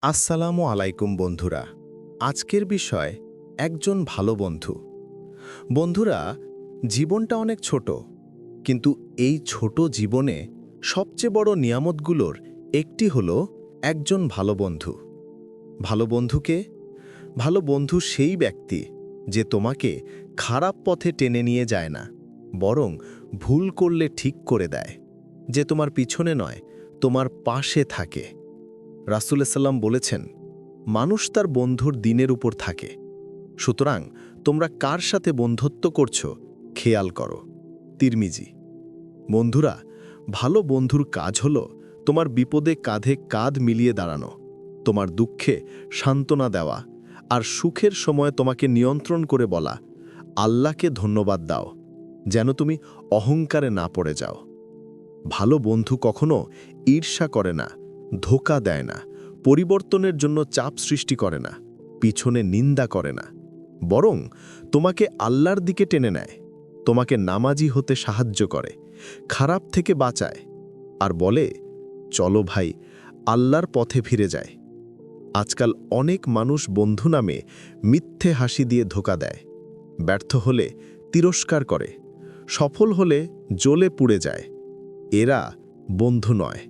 আসসালামু আলাইকুম বন্ধুরা। আজকের বিষয় একজন ভালো বন্ধু। বন্ধুরা, জীবনটা অনেক ছোট, কিন্তু এই ছোট জীবনে সবচেয়ে বড় নিয়ামতগুলোর একটি হলো একজন ভালো বন্ধু। ভালো বন্ধুকে ভালো বন্ধু সেই ব্যক্তি যে তোমাকে খারাপ পথে টেনে নিয়ে যায় না, বরং ভুল করলে ঠিক করে দেয়, যে তোমার পিছনে নয়, তোমার পাশে থাকে। রাসূল সাল্লাম বলেছেন, মানুষ তার বন্ধুর দিনের উপর থাকে। সুতরাং তোমরা কার সাথে বন্ধুত্ব করছো খেয়াল করো। তিরমিজি। বন্ধুরা, ভালো বন্ধুর কাজ হলো তোমার বিপদে কাঁধে কাঁধ মিলিয়ে দাঁড়ানো, তোমার দুঃখে সান্ত্বনা দেওয়া, আর সুখের সময় তোমাকে নিয়ন্ত্রণ করে বলা, আল্লাহকে ধন্যবাদ দাও, যেন তুমি অহংকারে না পড়ে যাও। ভালো বন্ধু কখনো ঈর্ষা করে না, ধোঁকা দেয় না, পরিবর্তনের জন্য চাপ সৃষ্টি করে না, পিছনে নিন্দা করে না, বরং তোমাকে আল্লাহর দিকে টেনে নেয়, তোমাকে নামাজি হতে সাহায্য করে, খারাপ থেকে বাঁচায়, আর বলে, চলো ভাই, আল্লাহর পথে ফিরে যায়। আজকাল অনেক মানুষ বন্ধু নামে মিথ্যে হাসি দিয়ে ধোঁকা দেয়, ব্যর্থ হলে তিরস্কার করে, সফল হলে জ্বলে পুড়ে যায়। এরা বন্ধু নয়,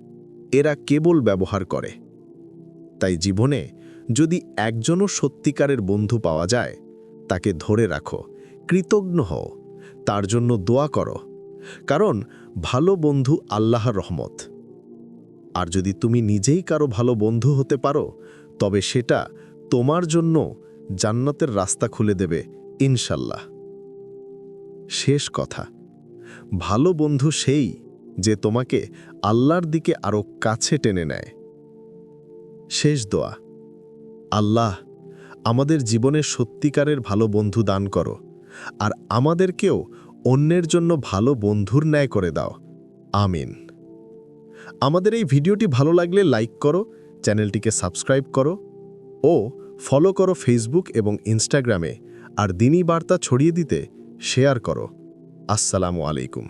এরা কেবল ব্যবহার করে। তাই জীবনে যদি একজনও সত্যিকারের বন্ধু পাওয়া যায়, তাকে ধরে রাখো, কৃতজ্ঞ হও, তার জন্য দোয়া করো, কারণ ভালো বন্ধু আল্লাহর রহমত। আর যদি তুমি নিজেই কারো ভালো বন্ধু হতে পারো, তবে সেটা তোমার জন্য জান্নাতের রাস্তা খুলে দেবে ইনশাল্লাহ। শেষ কথা, ভালো বন্ধু সেই যে তোমাকে আল্লাহর দিকে আরও কাছে টেনে নেয়। শেষ দোয়া, আল্লাহ, আমাদের জীবনে সত্যিকারের ভালো বন্ধু দান করো, আর আমাদেরকেও অন্যের জন্য ভালো বন্ধুর ন্যায় করে দাও। আমিন। আমাদের এই ভিডিওটি ভালো লাগলে লাইক করো, চ্যানেলটিকে সাবস্ক্রাইব করো ও ফলো করো ফেসবুক এবং ইনস্টাগ্রামে, আর দিনী বার্তা ছড়িয়ে দিতে শেয়ার করো। আসসালামু আলাইকুম।